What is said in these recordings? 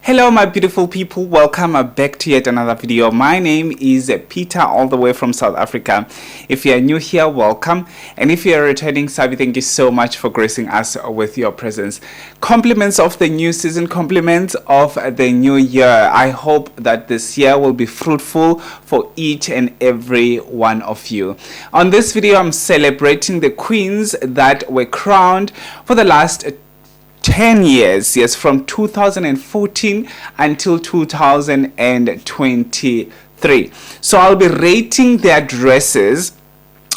Hello my beautiful people, welcome back to yet another video. My name is Peter, all the way from South Africa. If you are new here, welcome, and if you are returning, Sabi, thank you so much for gracing us with your presence. Compliments of the new season, compliments of the new year. I hope that this year will be fruitful for each and every one of you. On this video, I'm celebrating the queens that were crowned for the last 10 years, yes, from 2014 until 2023. So I'll be rating their dresses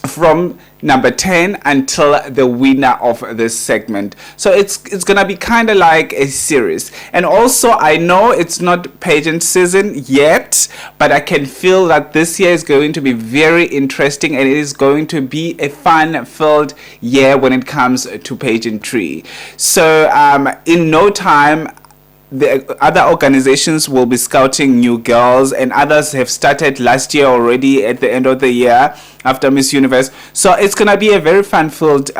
from number 10 until the winner of this segment. So it's gonna be kind of like a series. And also, I know it's not pageant season yet, but I can feel that this year is going to be very interesting, and it is going to be a fun-filled year when it comes to pageantry. So in no time, the other organizations will be scouting new girls, and others have started last year already at the end of the year after Miss Universe. So it's gonna be a very fun-filled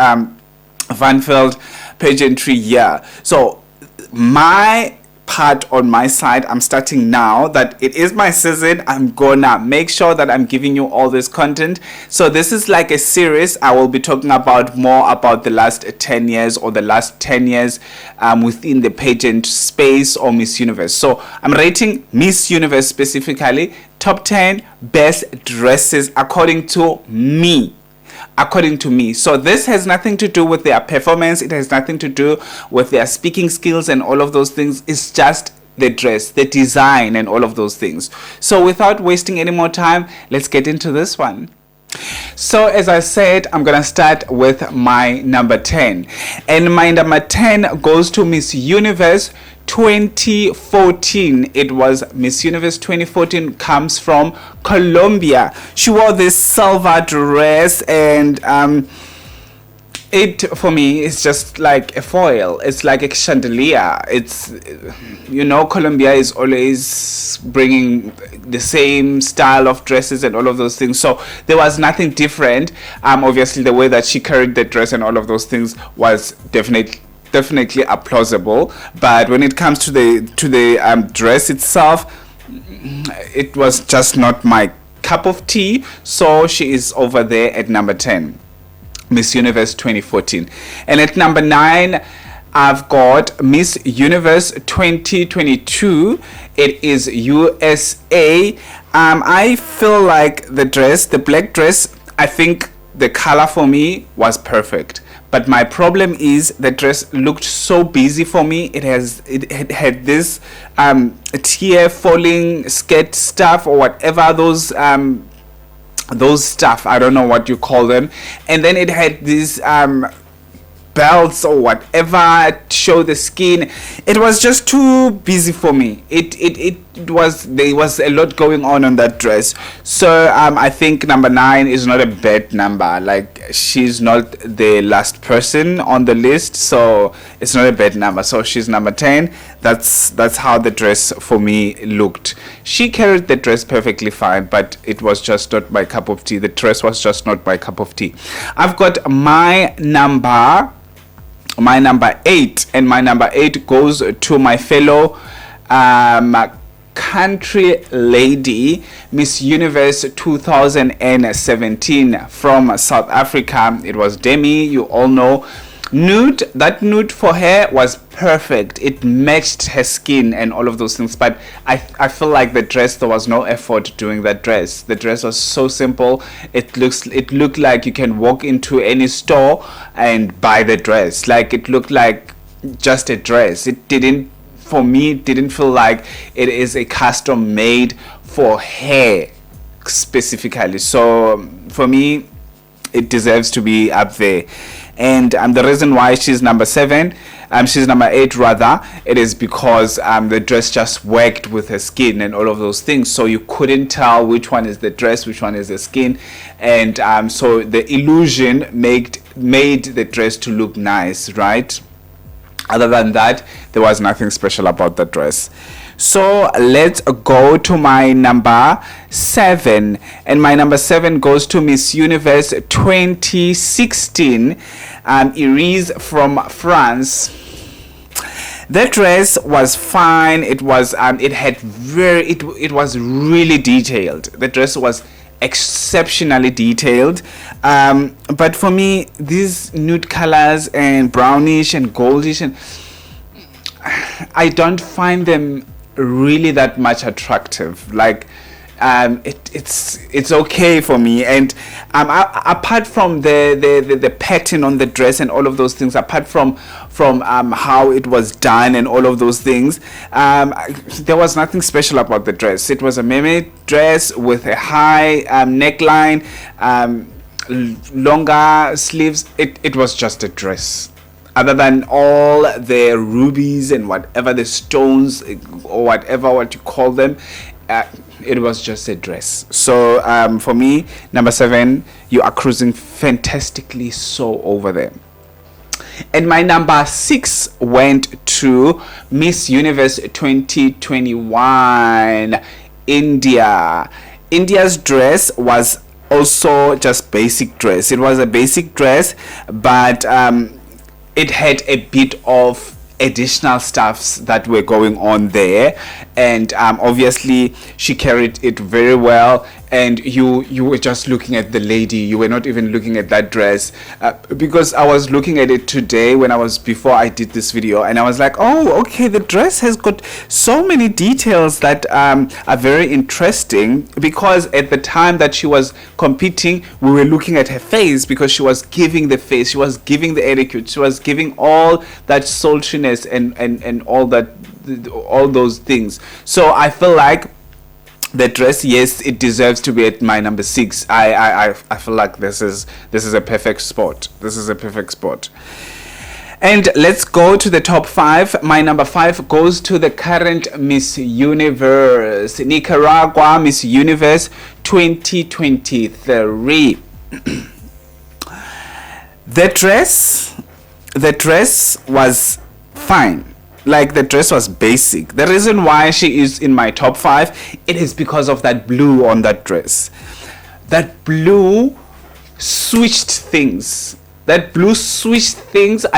pageantry year. So my part on my side, I'm starting now that it is my season. I'm gonna make sure that I'm giving you all this content. So this is like a series. I will be talking about more about the last 10 years or the last 10 years within the pageant space or Miss Universe. So I'm rating Miss Universe specifically, top 10 best dresses according to me. So this has nothing to do with their performance. It has nothing to do with their speaking skills and all of those things. It's just the dress, the design, and all of those things. So without wasting any more time, let's get into this one. So as I said, I'm gonna start with my number 10, and my number 10 goes to Miss Universe 2014. It was Miss Universe 2014, comes from Colombia. She wore this silver dress, and it for me is just like a foil. It's like a chandelier. It's, you know, Colombia is always bringing the same style of dresses and all of those things, so there was nothing different. Obviously the way that she carried the dress and all of those things was definitely applaudable, but when it comes to the dress itself, it was just not my cup of tea. So she is over there at number 10, Miss Universe 2014. And at number 9, I've got Miss Universe 2022. It is USA. I feel like the dress, the black dress, I think the color for me was perfect. But my problem is the dress looked so busy for me. It had this tear falling skirt stuff or whatever, those stuff, I don't know what you call them, and then it had these belts or whatever show the skin. It was just too busy for me. There was a lot going on that dress. So I think number 9 is not a bad number. Like, she's not the last person on the list, so it's not a bad number. So she's number 10. That's how the dress for me looked. She carried the dress perfectly fine, but it was just not my cup of tea. The dress was just not my cup of tea. I've got my number 8, and my number 8 goes to my fellow country lady, Miss Universe 2017 from South Africa. It was Demi, you all know. Nude, that nude for her was perfect. It matched her skin and all of those things, but I feel like the dress, there was no effort doing that dress. The dress was so simple. It looked like you can walk into any store and buy the dress. Like, it looked like just a dress. It didn't feel like it is a custom made for her specifically. So for me, it deserves to be up there. And the reason why she's number 7, she's number 8 rather, it is because the dress just worked with her skin and all of those things, so you couldn't tell which one is the dress, which one is the skin, and so the illusion made the dress to look nice, right? Other than that, there was nothing special about the dress. So let's go to my number 7, and my number 7 goes to Miss Universe 2016, Iris from France. The dress was fine. It was it had it was really detailed. The dress was exceptionally detailed. But for me, these nude colors and brownish and goldish, and I don't find them really that much attractive. Like, it's okay for me. And apart from the pattern on the dress and all of those things, apart from how it was done and all of those things, there was nothing special about the dress. It was a mermaid dress with a high neckline, longer sleeves. It was just a dress. Other than all the rubies and whatever the stones or whatever what you call them, it was just a dress. So for me, number 7, you are cruising fantastically so over there. And my number 6 went to Miss Universe 2021 India. India's dress was also just basic dress. It was a basic dress, but it had a bit of additional stuffs that were going on there, and obviously she carried it very well. And you were just looking at the lady, you were not even looking at that dress, because I was looking at it today before I did this video, and I was like, oh, okay, the dress has got so many details that are very interesting, because at the time that she was competing, we were looking at her face, because she was giving the face, she was giving the etiquette, she was giving all that sultriness and all that, all those things. So I feel like the dress, yes, it deserves to be at my number 6. I feel like this is a perfect spot. This is a perfect spot. And let's go to the top 5. My number 5 goes to the current Miss Universe, Nicaragua Miss Universe 2023. The dress was fine. Like, the dress was basic. The reason why she is in my top 5, it is because of that blue on that dress. That blue switched things. I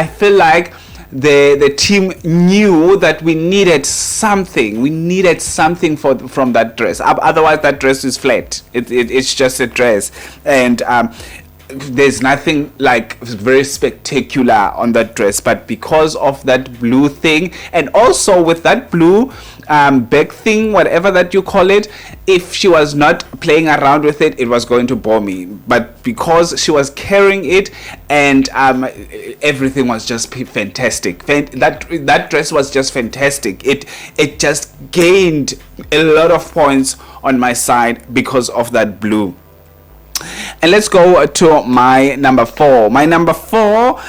feel like the team knew that we needed something. We needed something from that dress. Otherwise, that dress is flat. It's just a dress. And there's nothing like very spectacular on that dress, but because of that blue thing, and also with that blue back thing, whatever that you call it, if she was not playing around with it, it was going to bore me. But because she was carrying it, and everything was just fantastic. That dress was just fantastic. It just gained a lot of points on my side because of that blue. And let's go to my number 4. My number 4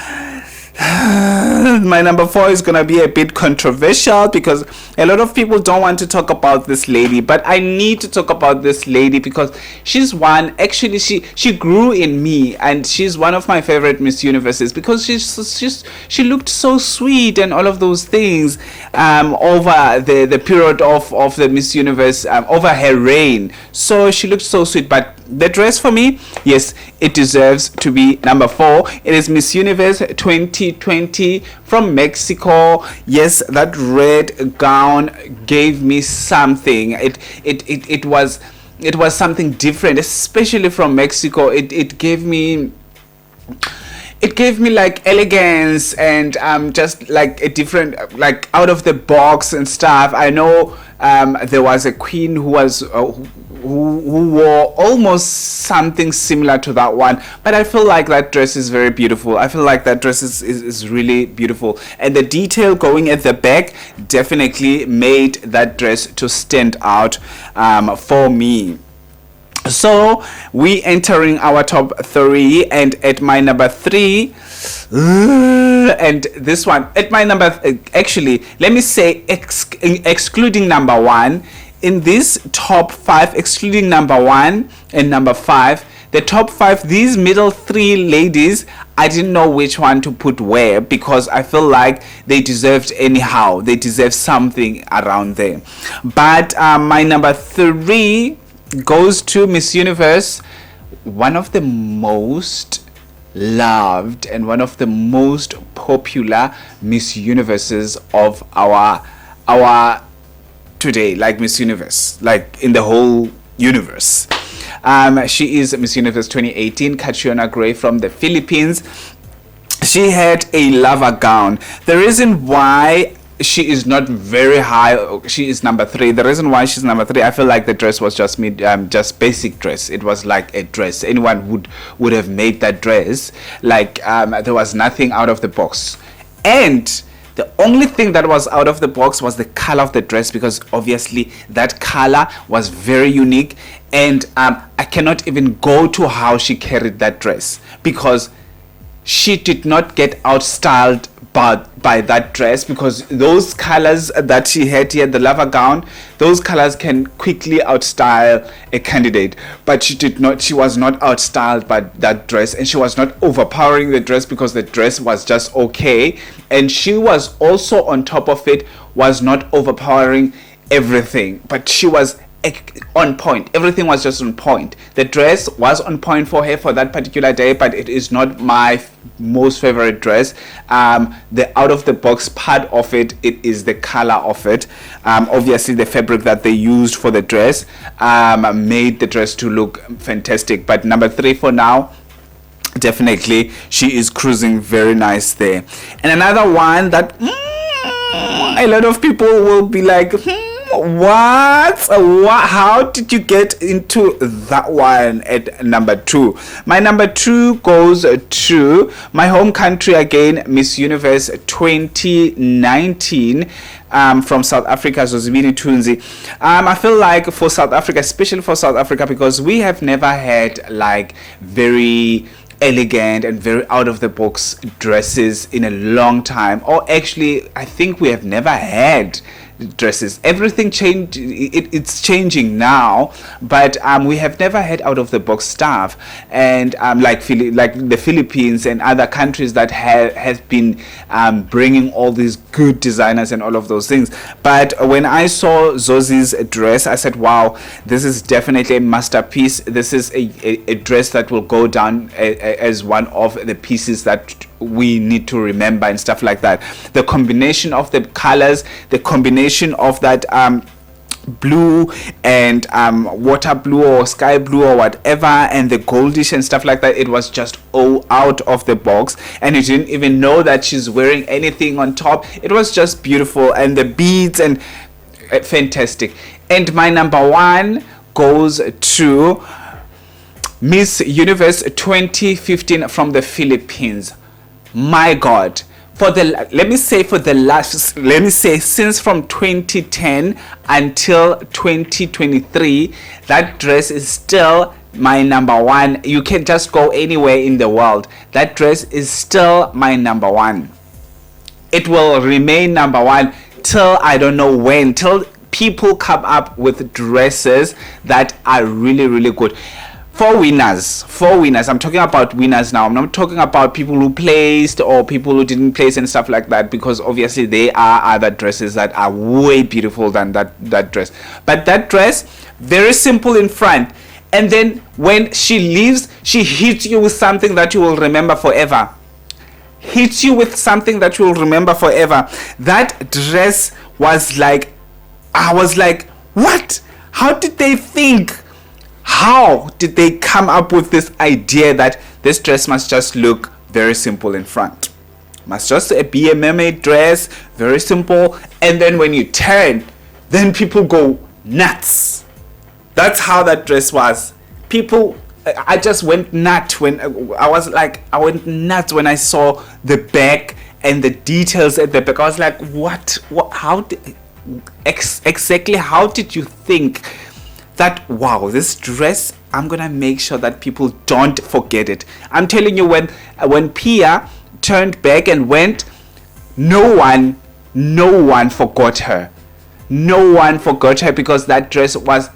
is gonna be a bit controversial, because a lot of people don't want to talk about this lady, but I need to talk about this lady because she's one. Actually, she grew in me, and she's one of my favorite Miss Universes, because she looked so sweet and all of those things over the period of the Miss Universe, over her reign. So she looked so sweet. But the dress, for me, yes, it deserves to be number 4. It is Miss Universe 2020 from Mexico. Yes, that red gown gave me something. It was something different, especially from Mexico. It gave me like elegance and just like a different, like out of the box and stuff. I know there was a queen who was who wore almost something similar to that one, but I feel like that dress is very beautiful. I feel like that dress is really beautiful, and the detail going at the back definitely made that dress to stand out for me. So we entering our top 3, and at my number 3, and this one at my number, actually let me say excluding number 1, in this top 5, excluding number 1 and number 5, the top 5, these middle 3 ladies, I didn't know which one to put where, because I feel like they deserved anyhow. They deserve something around there. But my number 3 goes to Miss Universe, one of the most loved and one of the most popular Miss Universes of our today, like Miss Universe, like in the whole universe. She is Miss Universe 2018, Catriona Gray from the Philippines. She had a lava gown. The reason why she is not very high, she is number 3. The reason why she's number 3, I feel like the dress was just just basic dress. It was like a dress. Anyone would have made that dress. Like there was nothing out of the box. And the only thing that was out of the box was the color of the dress, because obviously that color was very unique. And I cannot even go to how she carried that dress, because she did not get outstyled by that dress, because those colors that she had here, the lava gown, those colors can quickly outstyle a candidate. But she was not outstyled by that dress, and she was not overpowering the dress, because the dress was just okay. And she was also, on top of it, was not overpowering everything, but she was on point. Everything was just on point. The dress was on point for her for that particular day, but it is not my most favorite dress. The out of the box part of it is the color of it. Obviously the fabric that they used for the dress made the dress to look fantastic. But number 3 for now, definitely she is cruising very nice there. And another one that a lot of people will be like, what? How did you get into that one at number 2? My number 2 goes to my home country again, Miss Universe 2019, from South Africa, Zozibini Tunzi. I feel like for South Africa, especially for South Africa, because we have never had like very elegant and very out of the box dresses in a long time. Or actually, I think we have never had dresses. Everything changed. It's changing now, but we have never had out of the box stuff. And like the Philippines and other countries that have been bringing all these good designers and all of those things. But when I saw Zozi's dress, I said, wow, this is definitely a masterpiece. This is a dress that will go down as one of the pieces that we need to remember and stuff like that. The combination of the colors, the combination of that blue and water blue or sky blue or whatever, and the goldish and stuff like that, it was just all out of the box. And you didn't even know that she's wearing anything on top. It was just beautiful, and the beads and fantastic. And my number 1 goes to Miss Universe 2015 from the Philippines. My God, let me say since from 2010 until 2023, that dress is still my number 1. You can just go anywhere in the world, that dress is still my number 1. It will remain number 1 till I don't know when, till people come up with dresses that are really, really good. For winners, I'm talking about winners now. I'm not talking about people who placed or people who didn't place and stuff like that, because obviously there are other dresses that are way beautiful than that dress. But that dress, very simple in front, and then when she leaves, she hits you with something that you will remember forever. Hits you with something that you will remember forever. That dress was like, I was like, what? How did they think? How did they come up with this idea that this dress must just look very simple in front? Must just be a mermaid dress, very simple. And then when you turn, then people go nuts. That's how that dress was. People, I just went nuts when I went nuts when I saw the back and the details at the back. I was like, what how exactly how did you think that, wow, this dress, I'm gonna make sure that people don't forget it. I'm telling you, when Pia turned back and went, no one forgot her. No one forgot her, because that dress was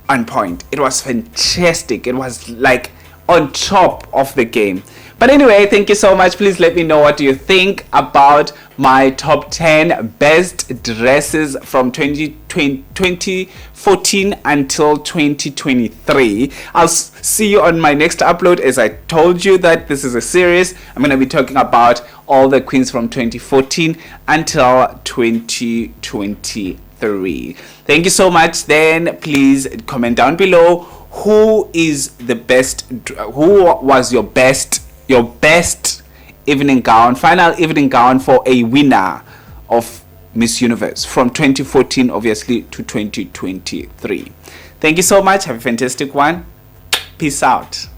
on point. It was fantastic. It was like on top of the game. But anyway, thank you so much. Please let me know what you think about my top 10 best dresses from 2014 until 2023. I'll see you on my next upload. As I told you that this is a series, I'm going to be talking about all the queens from 2014 until 2023. Thank you so much. Then please comment down below who was your best evening gown, final evening gown for a winner of Miss Universe from 2014 obviously to 2023. Thank you so much. Have a fantastic one. Peace out.